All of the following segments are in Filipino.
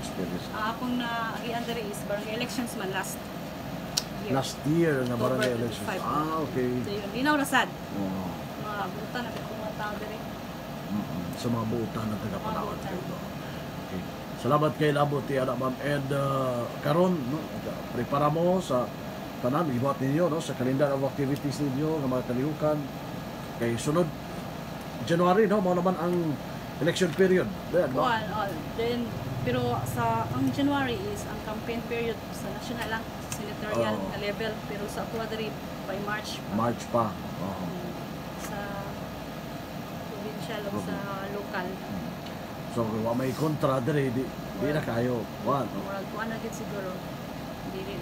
experience? Akong na-agian diri is barangay elections man last year. Last year na barangay October elections. 25. Okay. So yun, linaw na sad. Oo. Mga buta na kung mga tao diri. Sa mga buutan ng taga-Palawan. Mga buutan. Okay. Salamat kay Labot, Ana Ma'am. And karon no, prepara mo sa tanan, ibuhat ninyo no, sa calendar of activities ninyo ng mga kalihukan. Kay sunod January no, mo naman ang election period. Then, no? Then, pero sa ang January is ang campaign period sa national lang, senatorial na level, pero sa ako diri by March pa. March pa. Sa provincial o sa local. So, may kontra diri, di na kayo. Murag kuan na gid siguro. Dili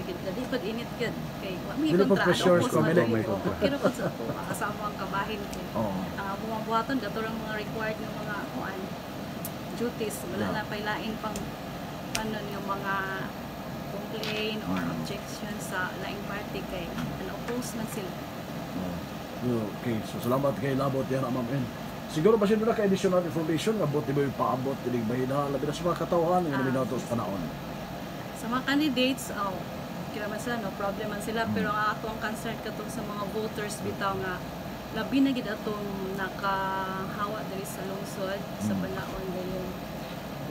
pud init gid kay wa may Dili pud kontra. pressures Ano, kung sa may kontra. Pero pud sa ako kasama ang kabahin kay. Ang mga buhaton dato lang mga required ng mga kuan duties, wala na pailain pang ano yung mga complaint or objection sa laing party kay oppose man sila. Okay, so salamat kay Labot yan, Ma'am N. Siguro ba siya na ka additional information nga buti ba yung paabot tinig mahina labi na sa mga katawhan nga namin nato sa panahon. Sa mga candidates, kaya man sila, no problem man sila, pero ang ato ang concern katong sa mga voters bitaw nga labi na gid atong nakahawa diri sa lungsod sa panahon gayon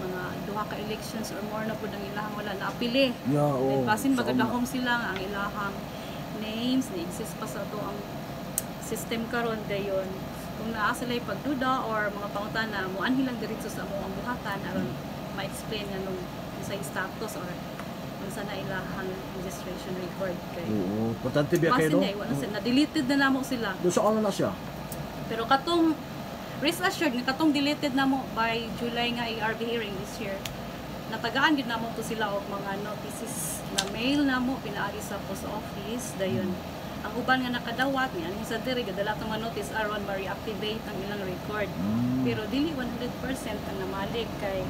mga duha ka elections or more na pud ang ilahang wala na apili. Yeah, basin magadahom sila nga ang ilahang names ni exist pa sa ato ang system karon dayon. Kung naa sila pagduda or mga pangutana mo anhi lang diretso sa amo ang buhatan aron ma-explain nganong sa status or kung saan na ilahang registration record kay. Oo, importante biya kayo no? Wala sila, na-deleted na namo sila. Doon sa na siya? Pero katong, rest assured, nga katong deleted namo by July nga ARB hearing this year, natagaan gid namo to sila og mga notices na mail namo pinaagi sa post office, dayon. Ang uban nga nakadawat ni aning sa diri gadala tong mga notice aron ma-reactivate ang ilang record. Pero dili 100% ang namalig kay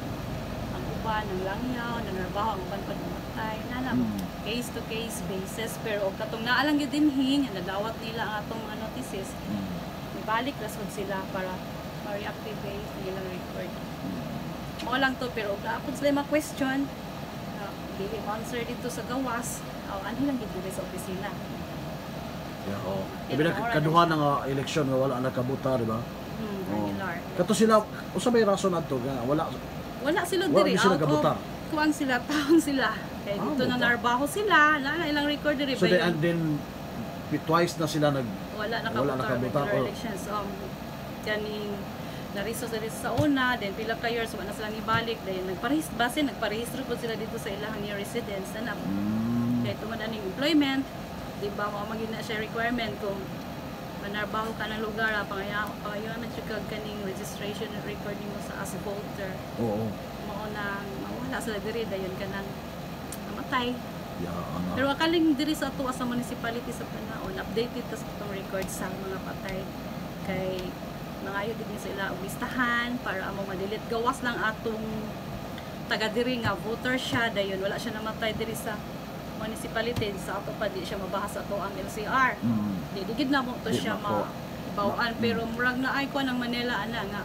uban ng langyaw, nanarbaho ang uban pa namatay, nana case to case basis, pero og katong naalang gyud dinhi nga nadawat nila ang atong mga notices, ibalik rasod sila para ma-reactivate ang ilang record. Mo lang to, pero og dapat sila ma-question, dili answer dito sa gawas, anhi lang gyud dili sa opisina. Labi na kaduha ng eleksyon nga wala nakabuta, di ba? Kato sila, usa may rason adto nga wala sila diri out of kuan sila taon sila kay dito na narbaho sila na ilang record diri so and then twice na sila wala nakabuta elections kaning narisos diri sa una then pila ka years wala na sila nibalik then nagparehistro po sila dito sa ilang new residence na kay tuman aning employment di ba mo maging na siya requirement kung manarbaho ka ng lugar, pangayaman siya kaning registration and record mo sa as voter. Oo. Mauna, mawala sila diri, dayon ka nang namatay. Pero akaling diri sa ato sa municipality sa panahon, updated tas itong record sa mga patay. Kay nangayo din sa ila og listahan para amo ma-delete. Gawas lang atong taga diri nga voter siya, dayon wala siya namatay diri sa municipality sa ato pa di siya mabahas ato ang LCR. Di gid na mo to siya mabawaan pero murag na ay ko ng Manila ana nga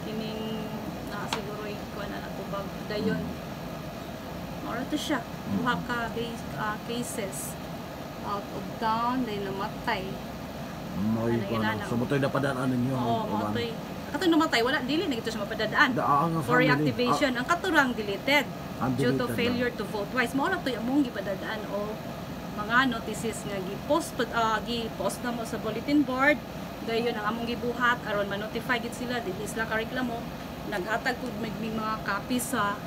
kining na siguro ko na natubag dayon. Mora to siya. Duha ka cases out of town day namatay. So motoy na padaan ninyo. Motoy. Katong namatay wala dili na gito siya mapadadaan. For reactivation ang katurang deleted. Due to failure to vote twice. Mao na to among gipadadaan o mga notices nga gi-post na mo sa bulletin board. Dayon ang among gibuhat aron ma-notify gid sila dili sila ka reklamo. Naghatag pud may mga copies sa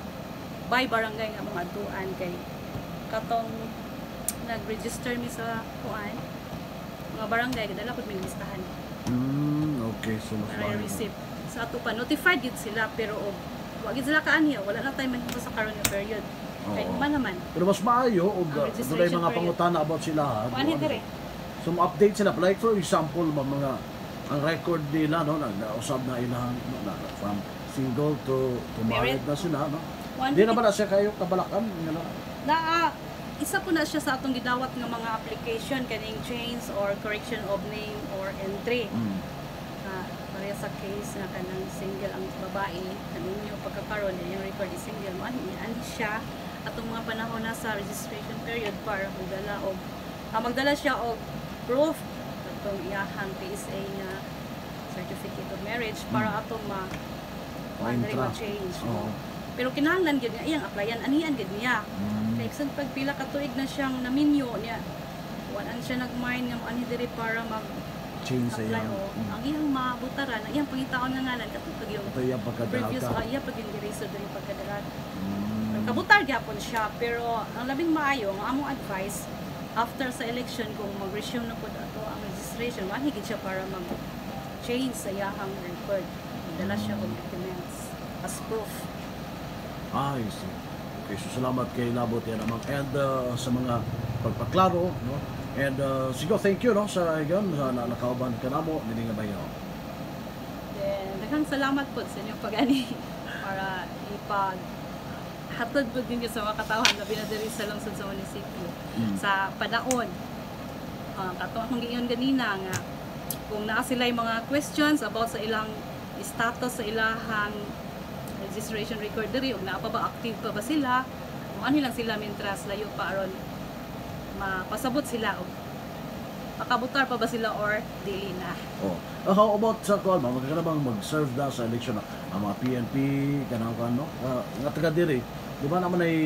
by barangay nga mga tuan kay katong nag-register mi sa kuan mga barangay kadala pud may listahan. Okay, so mas receipt sa ato pa notified gid sila pero wag gid sila kaaniya wala na tayo mahimo sa karon nga period kay human naman pero mas maayo og dunay mga pangutana about sila so ma-update sila like for example mga ang record nila no nag-usab na ilang from single to married na sila no di na ba na siya kayo kabalakan isa po na siya sa atong gidawat nga mga application kaning change or correction of name or entry sa case na kanang single ang babae kaninyo pagkakaroon yung record is single mo ani siya atong mga panahon na sa registration period para magdala siya og proof atong iyahang PSA nga certificate of marriage para atong ma-change. Oo. Pero kinahanglan gyud nga iyang applyan anihan gyud niya. Kay bisan pag pila ka tuig na siyang naminyo niya, wala siya nag-mind nga ani diri para Change sa apply iyang. ang iyang mabutaran, ang iyang pangitaon nga ngalan katong yung Ito yung previous pagkadaka. iya pag yung diri diri pagkadarat. Kabutar gyapon siya pero ang labing maayo ang among advice after sa election kung mag-resume na pud ato ang registration, mahigit siya para mag-change sa iyahang record. Dala siya og documents as proof. I see. Okay, so salamat kay Labot yan naman. And sa mga pagpaklaro, no? And siguro thank you no sa iyon sa nakauban ka namo dili nga bayo. Then daghang salamat po sa inyong pag-ani para hatod po din sa mga katawan na binadiri sa lungsod sa munisipyo sa padaon. Katong akong giingon ganina nga kung naa sila yung mga questions about sa ilang status sa ilahang registration record diri ug naa pa ba active pa ba sila kung ano lang sila mintras layo pa aron mapasabot sila og makabutar pa ba sila or dili na. Oh. How about sa kuan ba magkanabang mag-serve da sa election ang mga PNP kanang kan no? Nga taga diri, di ba naman ay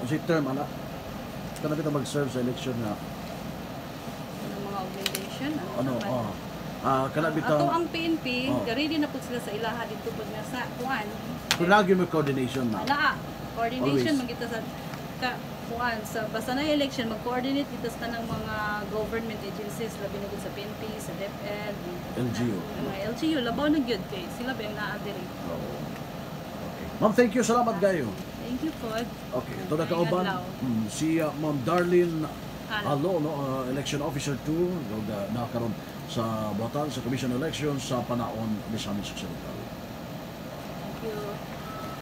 si term ana kana kita mag-serve sa election nga Ang mga organization ano kana ato bitaw ang PNP Oh. ready na pud sila sa ilaha dito pud nga sa kuan lagi may coordination na. naa coordination Always. magita sa kuan sa basta na election mag-coordinate dito sa tanang mga government agencies labi na gud sa PNP sa DepEd LGU. mga LGU labaw na gyud kay sila ba yung naa diri. Ma'am, thank you. Salamat gayo. Thank you pod. Okay, ito na kauban. Si Ma'am Darlene Alo, no, election officer 2, nakaroon sa Batan sa Commission Elections sa Panaon, Misamis Occidental. Thank you.